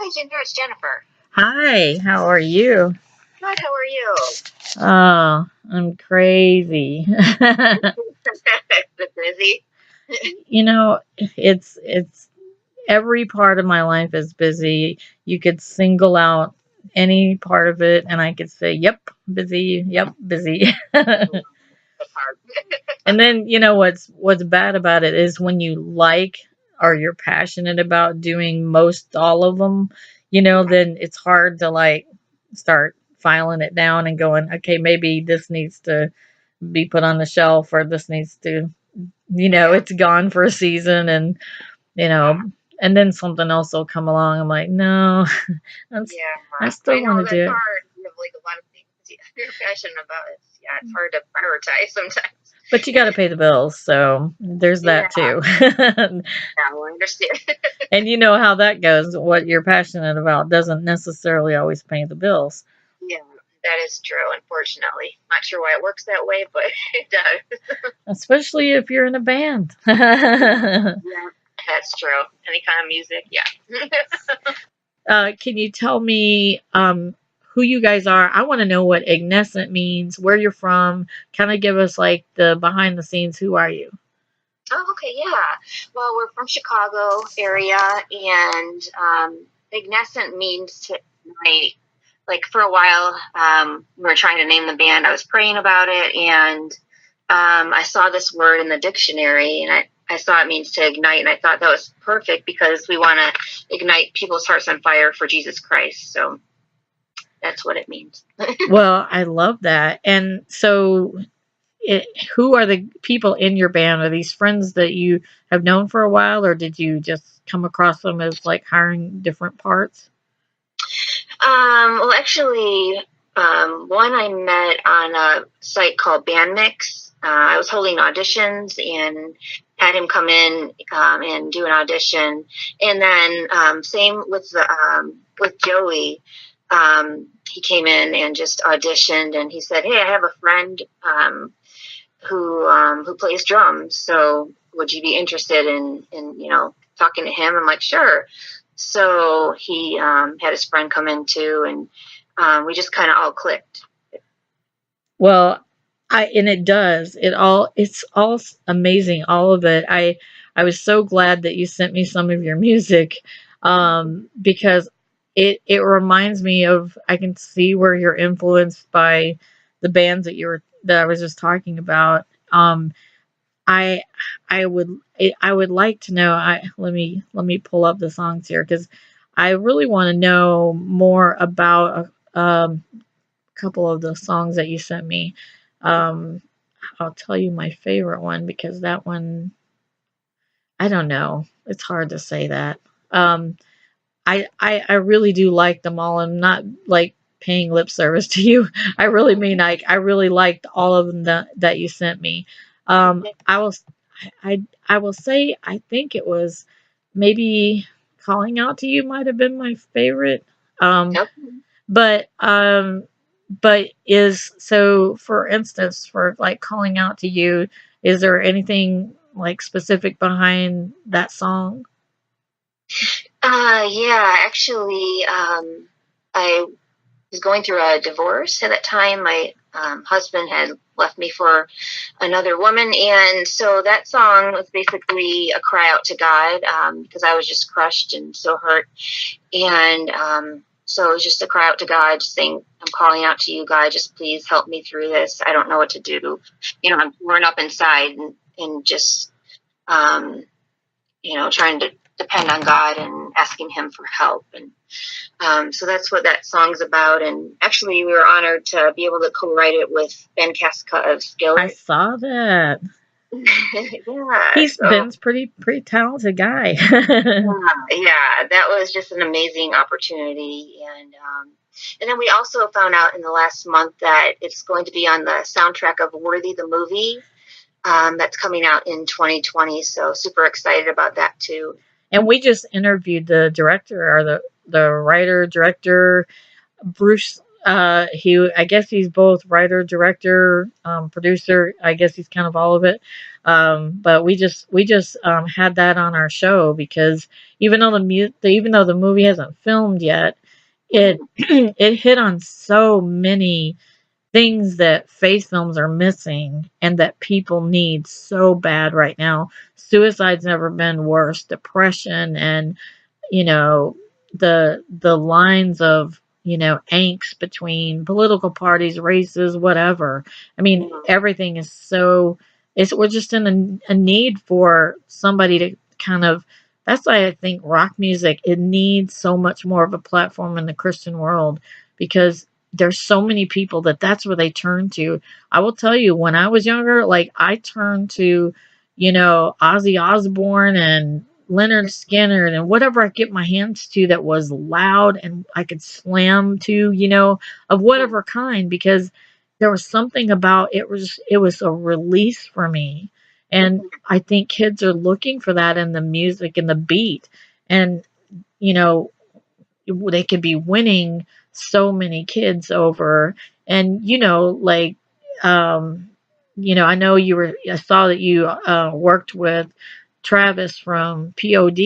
Hi, Ginger. It's Jennifer. Hi, how are you? Good. How are you? Oh, I'm crazy. Busy. It's every part of my life is busy. You could single out any part of it and I could say, "Yep, busy. Yep, busy." The part. And then, what's bad about it is when you like or you're passionate about doing most all of them, then it's hard to like start filing it down and going, okay, maybe this needs to be put on the shelf or this needs to, it's gone for a season and, you know, and then something else will come along. I'm like, no, I still want to do it. Hard. You have like a lot of things you're passionate about. It's hard to prioritize sometimes. But you got to pay the bills, so there's that too. I understand. And you know how that goes. What you're passionate about doesn't necessarily always pay the bills. Yeah, that is true, unfortunately. Not sure why it works that way, but it does. Especially if you're in a band. Yeah, that's true. Any kind of music, yeah. Can you tell me who you guys are? I want to know what Ignescent means, where you're from. Kind of give us like the behind the scenes. Who are you? Oh, okay, yeah. Well, we're from Chicago area, and Ignescent means to ignite. Like for a while, we were trying to name the band. I was praying about it, and I saw this word in the dictionary, and I saw it means to ignite, and I thought that was perfect because we want to ignite people's hearts on fire for Jesus Christ. So that's what it means. Well, I love that. And so, who are the people in your band? Are these friends that you have known for a while, or did you just come across them as like hiring different parts? Well, actually, one I met on a site called Bandmix. I was holding auditions and had him come in and do an audition, and then same with Joey. He came in and just auditioned, and he said, "Hey, I have a friend who plays drums. So would you be interested in talking to him?" I'm like, "Sure." So he had his friend come in too, and we just kind of all clicked. Well, it does. It's all amazing, all of it. I was so glad that you sent me some of your music, because it reminds me of, I can see where you're influenced by the bands that I was just talking about. I I would I would like to know. Let me pull up the songs here because I really want to know more about a couple of the songs that you sent me. Um, I'll tell you my favorite one because that one, I don't know. It's hard to say that. Um, I really do like them all. I'm not like paying lip service to you. I really mean, like, I really liked all of them that you sent me. I will I will say I think it was maybe Calling Out to You might have been my favorite. Yep. But but is so, for instance, for like Calling Out to You, is there anything like specific behind that song? Yeah, actually, I was going through a divorce at that time. My husband had left me for another woman, and so that song was basically a cry out to God, because I was just crushed and so hurt, and so it was just a cry out to God, just saying, "I'm calling out to you, God. Just please help me through this. I don't know what to do. I'm torn up inside, and just trying to depend on God and asking Him for help." And so that's what that song's about. And actually, we were honored to be able to co-write it with Ben Casca of Skillet. I saw that. Yeah, Ben's pretty talented guy. Yeah, that was just an amazing opportunity. And then we also found out in the last month that it's going to be on the soundtrack of Worthy the movie. That's coming out in 2020. So super excited about that too. And we just interviewed the director, or the writer director, Bruce I guess he's both writer, director, producer. I guess he's kind of all of it. But we just had that on our show because even though the movie hasn't filmed yet, it it hit on so many things that faith films are missing and that people need so bad right now. Suicide's never been worse. Depression and you know the lines of angst between political parties, races, whatever. I mean, everything is so it's we're just in a need for somebody to kind of that's why I think rock music, it needs so much more of a platform in the Christian world because there's so many people that's where they turn to. I will tell you, when I was younger, like I turned to Ozzy Osbourne and Leonard Skinner and whatever I get my hands to that was loud and I could slam to, of whatever kind, because there was something about it was a release for me. And I think kids are looking for that in the music and the beat. And, you know, they could be winning so many kids over. And um I know I saw that you worked with Travis from POD.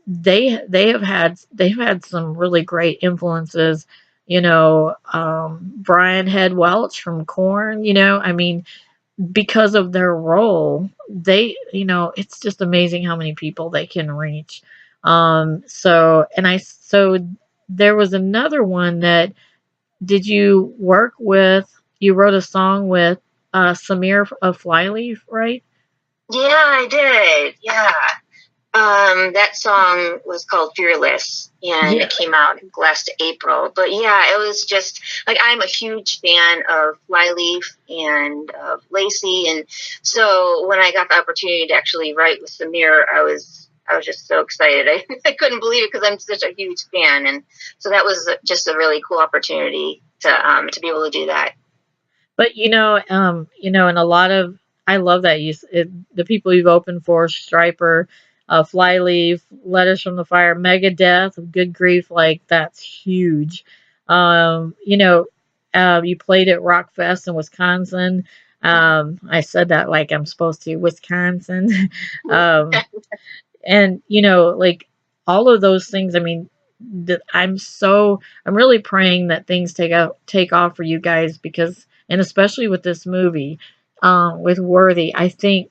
They've had some really great influences. Brian Head Welch from Korn. I mean, because of their role, it's just amazing how many people they can reach. So there was another one that did you work with? You wrote a song with Samir of Flyleaf, right? Yeah, I did. Yeah. That song was called Fearless, and Yeah. it came out last April. But yeah, it was just like I'm a huge fan of Flyleaf and of Lacey, and so when I got the opportunity to actually write with Samir, I was just so excited. I couldn't believe it because I'm such a huge fan, and so that was just a really cool opportunity to be able to do that. But and a lot of I love that the people you've opened for, Striper, Flyleaf, Letters from the Fire, Megadeth, Good Grief, like that's huge. You played at Rockfest in Wisconsin. I said that like I'm supposed to, Wisconsin. um, and like all of those things. I mean, I'm really praying that things take off for you guys, because and especially with this movie, with Worthy, I think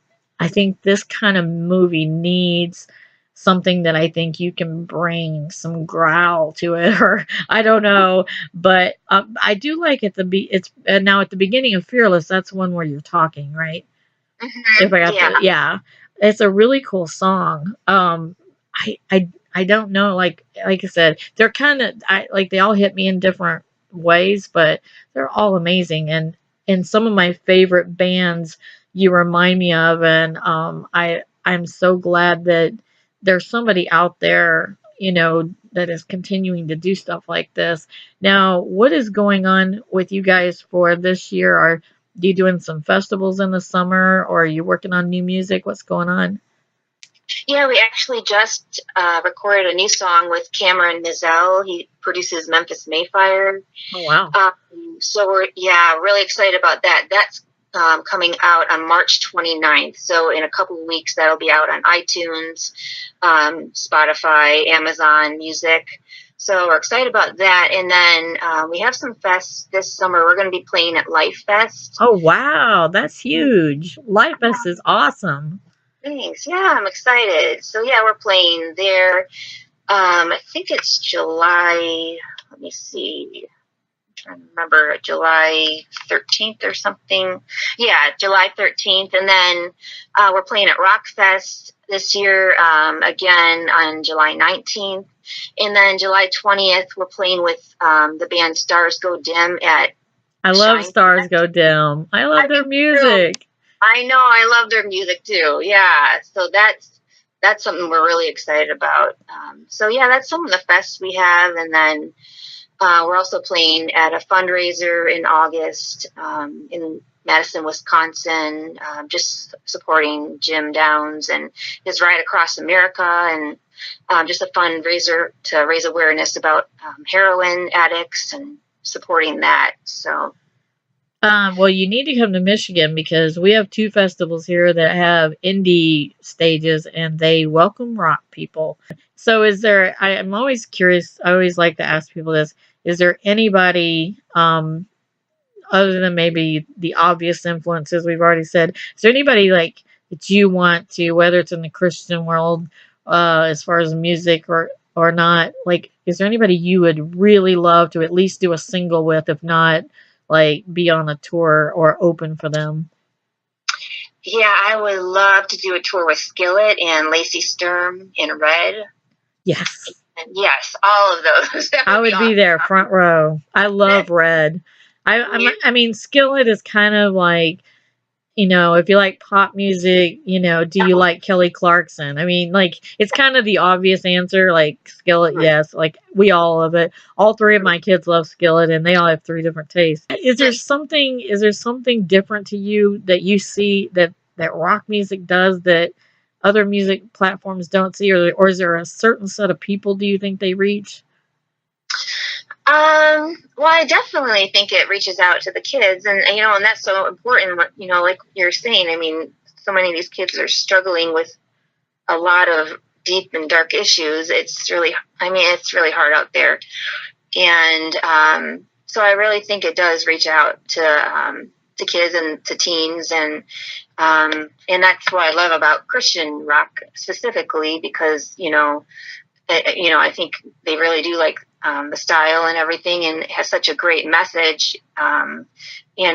this kind of movie needs something that I think you can bring some growl to it, or I don't know. But I do like it's now at the beginning of Fearless, that's one where you're talking, right? If I got Yeah. yeah, it's a really cool song. I don't know, like I said, they're kind of I like they all hit me in different ways, but they're all amazing. And some of my favorite bands you remind me of, and I'm so glad that there's somebody out there, that is continuing to do stuff like this. Now, what is going on with you guys for this year? Are you doing some festivals in the summer, or are you working on new music? What's going on? Yeah, we actually just recorded a new song with Cameron Mizell. He produces Memphis Mayfire. Oh, wow. So we're really excited about that. That's coming out on March 29th. So in a couple of weeks, that'll be out on iTunes, Spotify, Amazon Music. So we're excited about that. And then we have some fests this summer. We're going to be playing at Life Fest. Oh, wow. That's huge. Life Fest is awesome. Thanks. Yeah, I'm excited. So yeah, we're playing there. I think it's July. Let me see. I'm trying to remember, July 13th or something. Yeah, July 13th, and then we're playing at Rockfest this year again on July 19th, and then July 20th we're playing with the band Stars Go Dim at. I love Stars Go Dim. I love their music. I know, I love their music too. Yeah, so that's something we're really excited about. So yeah, that's some of the fests we have, and then we're also playing at a fundraiser in August in Madison, Wisconsin, just supporting Jim Downs and his Ride Across America, and just a fundraiser to raise awareness about heroin addicts and supporting that. So. Well, you need to come to Michigan because we have 2 festivals here that have indie stages and they welcome rock people. So I'm always curious, I always like to ask people this, is there anybody, other than maybe the obvious influences we've already said, is there anybody like that you want to, whether it's in the Christian world, as far as music or not, like, is there anybody you would really love to at least do a single with, if not, like, be on a tour or open for them? Yeah, I would love to do a tour with Skillet and Lacey Sturm in Red. Yes. And yes, all of those. I would be there, front row. I love Red. I mean, Skillet is kind of like, if you like pop music, do you like Kelly Clarkson? I mean, like, it's kind of the obvious answer, like, Skillet, yes. Like, we all love it. All 3 of my kids love Skillet, and they all have 3 different tastes. Is there something different to you that you see that rock music does that other music platforms don't see? Or is there a certain set of people do you think they reach? Well, I definitely think it reaches out to the kids, and and that's so important. Like you're saying, I mean, so many of these kids are struggling with a lot of deep and dark issues. It's really hard out there, and so I really think it does reach out to kids and to teens, and that's what I love about Christian rock specifically, because I think they really do like the style and everything, and it has such a great message, and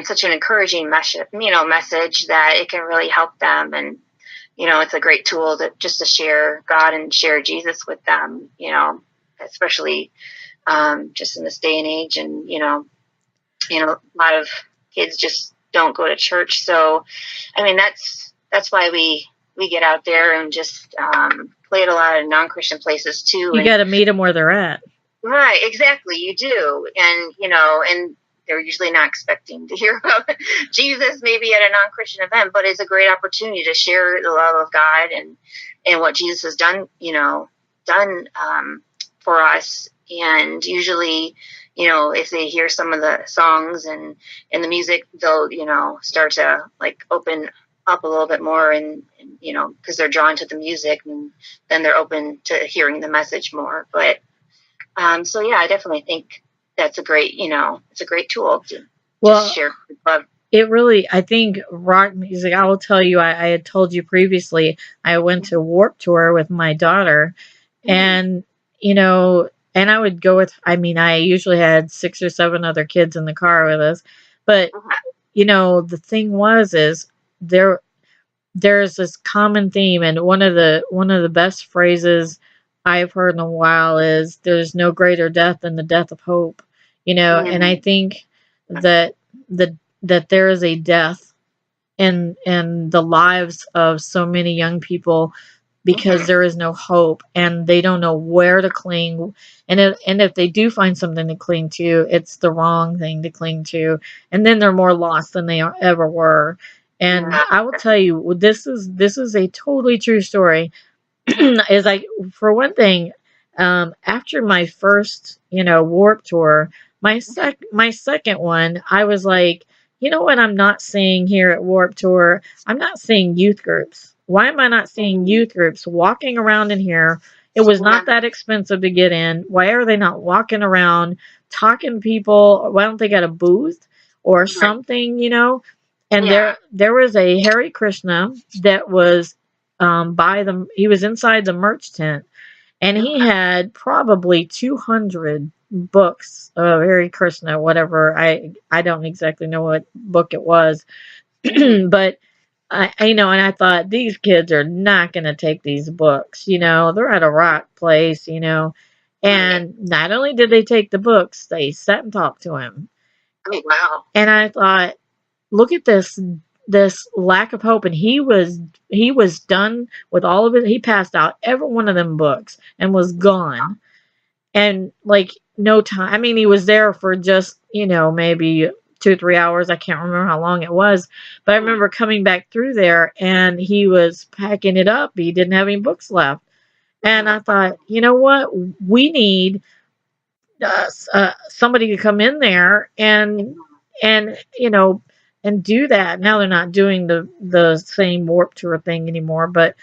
such an encouraging message that it can really help them. And it's a great tool to share God and share Jesus with them, especially just in this day and age. And a lot of kids just don't go to church, so I mean that's why we get out there and just play at a lot of non-Christian places too. You got to meet them where they're at. Right, exactly. You do. And, and they're usually not expecting to hear about Jesus maybe at a non-Christian event, but it's a great opportunity to share the love of God and what Jesus has done for us. And usually, if they hear some of the songs and the music, they'll, start to like open up a little bit more, and because they're drawn to the music, and then they're open to hearing the message more. But so yeah, I definitely think that's a great, it's a great tool to just share love. It really, I think rock music, I will tell you, I had told you previously, I went to Warped Tour with my daughter, and, and I would go with, I usually had 6 or 7 other kids in the car with us, but, the thing is there's this common theme, and one of the best phrases I've heard in a while is, there's no greater death than the death of hope, and I think that there is a death in the lives of so many young people because there is no hope, and they don't know where to cling, and if they do find something to cling to, it's the wrong thing to cling to, and then they're more lost than they ever were. And I will tell you, this is a totally true story. Is like, for one thing, after my first, Warped Tour, my second one, I was like, what I'm not seeing here at Warped Tour? I'm not seeing youth groups. Why am I not seeing youth groups walking around in here? It was not that expensive to get in. Why are they not walking around talking to people? Why don't they get a booth or something, And there was a Hare Krishna that was he was inside the merch tent, and he had probably 200 books of Hare Krishna, whatever. I don't exactly know what book it was, but I and I thought, these kids are not going to take these books, they're at a rock place, and not only did they take the books, they sat and talked to him. Oh, wow. And I thought, look at this lack of hope. And he was done with all of it. He passed out every one of them books and was gone. And like, no time. He was there for just, maybe 2 or 3 hours. I can't remember how long it was, but I remember coming back through there and he was packing it up. He didn't have any books left. And I thought, you know what? We need somebody to come in there and and do that. Now they're not doing the same Warp Tour thing anymore, but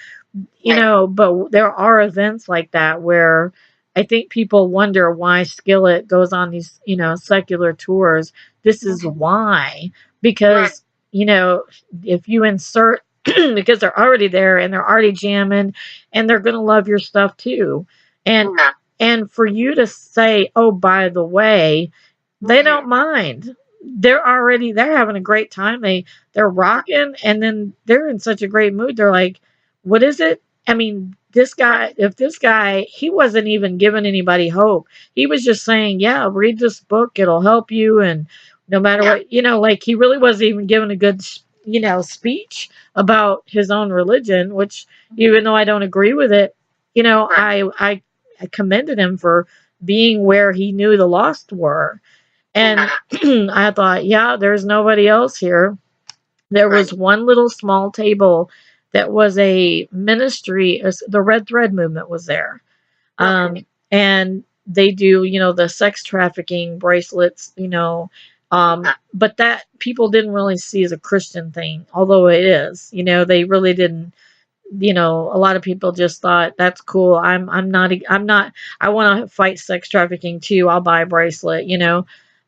Right. but there are events like that where I think people wonder why Skillet goes on these, secular tours. This is why, Right. because, if you insert, because they're already there and they're already jamming and they're going to love your stuff too. And, Yeah. and for you to say, oh, by the way, they don't mind. They're having a great time. They're rocking and then they're in such a great mood. They're like, what is it? I mean, this guy, he wasn't even giving anybody hope. He was just saying, yeah, read this book. It'll help you. And no matter Yeah. what, like he really wasn't even giving a good, speech about his own religion, which even though I don't agree with it, Right. I commended him for being where he knew the lost were. And Yeah. I thought, yeah, there's nobody else here. There Right. was one little small table that was a ministry. The Red Thread movement was there. Okay. And they do, the sex trafficking bracelets, but that people didn't really see as a Christian thing, although it is, they really didn't. A lot of people just thought that's cool. I'm not I want to fight sex trafficking too. I'll buy a bracelet,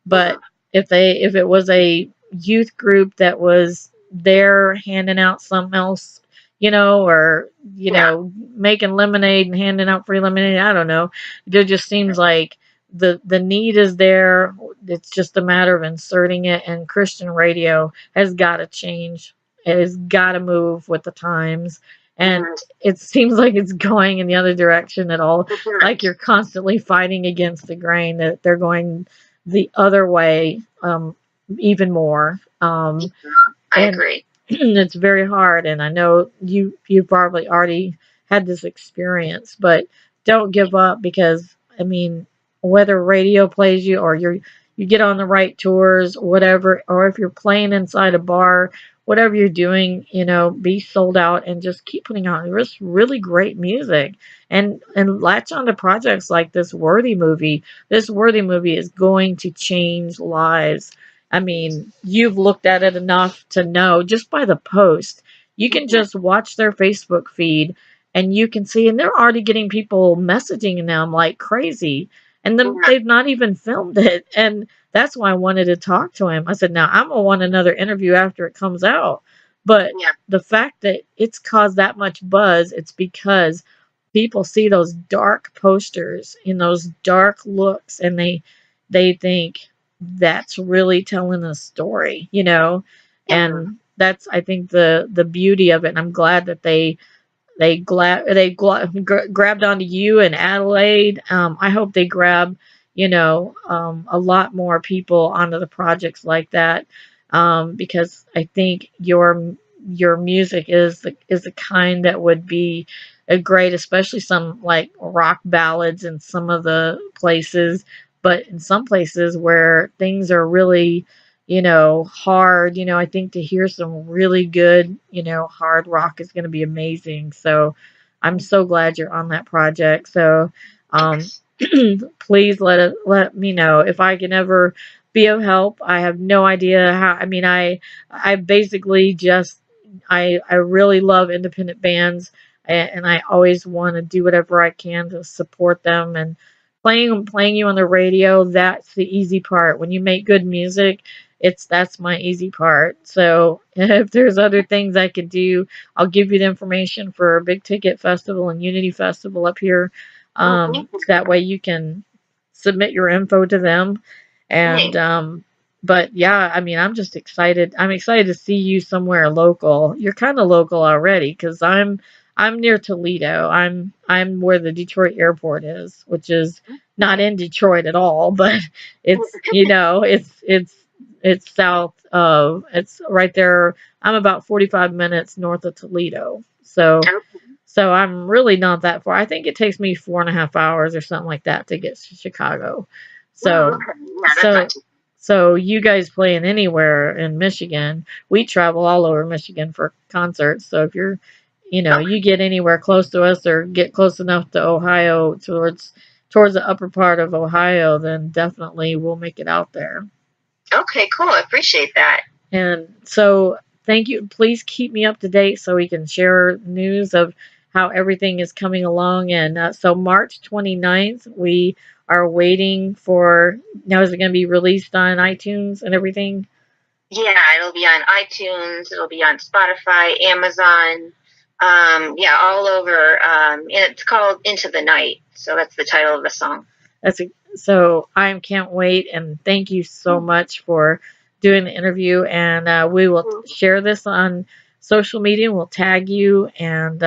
But if it was a youth group that was there handing out something else, or Yeah. making lemonade and handing out free lemonade, I don't know. It just seems like the need is there. It's just a matter of inserting it, and Christian radio has got to change. It has got to move with the times, and Mhm. it seems like it's going in the other direction at all. Mhm. Like you're constantly fighting against the grain, that they're going the other way, even more. I And agree. it's very hard. And I know you probably already had this experience, but don't give up, because I mean, whether radio plays you or you get on the right tours, whatever, or if you're playing inside a bar, whatever you're doing, be sold out and just keep putting out just really great music, and latch on to projects like this Worthy movie. This Worthy movie is going to change lives. I mean, you've looked at it enough to know just by the post. You can Mhm. just watch their Facebook feed and you can see, and they're already getting people messaging them like crazy. And then Yeah. they've not even filmed it. And that's why I wanted to talk to him. I said, now I'm going to want another interview after it comes out. But Yeah. the fact that it's caused that much buzz, it's because people see those dark posters in those dark looks, and they think that's really telling a story, Mhm. and that's, I think, the beauty of it. And I'm glad that grabbed onto you and Adelaide. I hope they grab, a lot more people onto the projects like that, because I think your music is the kind that would be a great, especially some like rock ballads in some of the places, but in some places where things are really, hard. I think to hear some really good, hard rock is going to be amazing. So I'm so glad you're on that project. So, um, Thanks. please let me know if I can ever be of help. I have no idea how. I mean, I basically just I really love independent bands, and I always want to do whatever I can to support them. And playing you on the radio, that's the easy part. When you make good music, that's my easy part. So if there's other things I could do, I'll give you the information for Big Ticket Festival and Unity Festival up here. Oh, thank you. That way you can submit your info to them. And Thanks. but yeah, I mean, I'm just excited. I'm excited to see you somewhere local. You're kind of local already, because I'm near Toledo. I'm where the Detroit airport is, which is not in Detroit at all, but it's it's south of, it's right there. I'm about 45 minutes north of Toledo. So I'm really not that far. I think it takes me 4.5 hours or something like that to get to Chicago. Oh, So okay. Yeah, that's so not too. so you guys playing anywhere in Michigan? We travel all over Michigan for concerts. So if you're you get anywhere close to us or get close enough to Ohio towards the upper part of Ohio, then definitely we'll make it out there. Okay, cool. I appreciate that. And so thank you. Please keep me up to date so we can share news of how everything is coming along. And so March 29th, we are waiting for, now is it going to be released on iTunes and everything? Yeah, it'll be on iTunes. It'll be on Spotify, Amazon. Yeah, all over. And it's called Into the Night. So that's the title of the song. So I can't wait, and thank you so much for doing the interview. And we will share this on social media. We'll tag you, and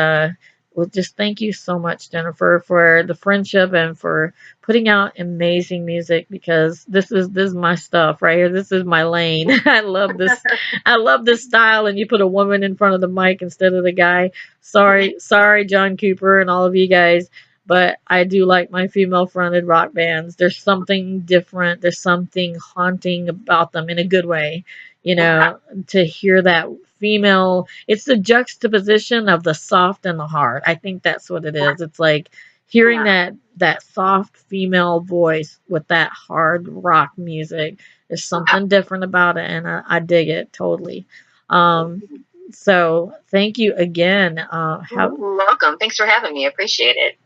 we'll just thank you so much, Jennifer, for the friendship and for putting out amazing music, because this is my stuff right here. This is my lane. I love this. I love this style, and you put a woman in front of the mic instead of the guy. Sorry, John Cooper and all of you guys. But I do like my female fronted rock bands. There's something different. There's something haunting about them in a good way. To hear that female, it's the juxtaposition of the soft and the hard. I think that's what it is. It's like hearing that soft female voice with that hard rock music. There's something different about it, and I dig it totally. So thank you again. You're welcome. Thanks for having me. I appreciate it.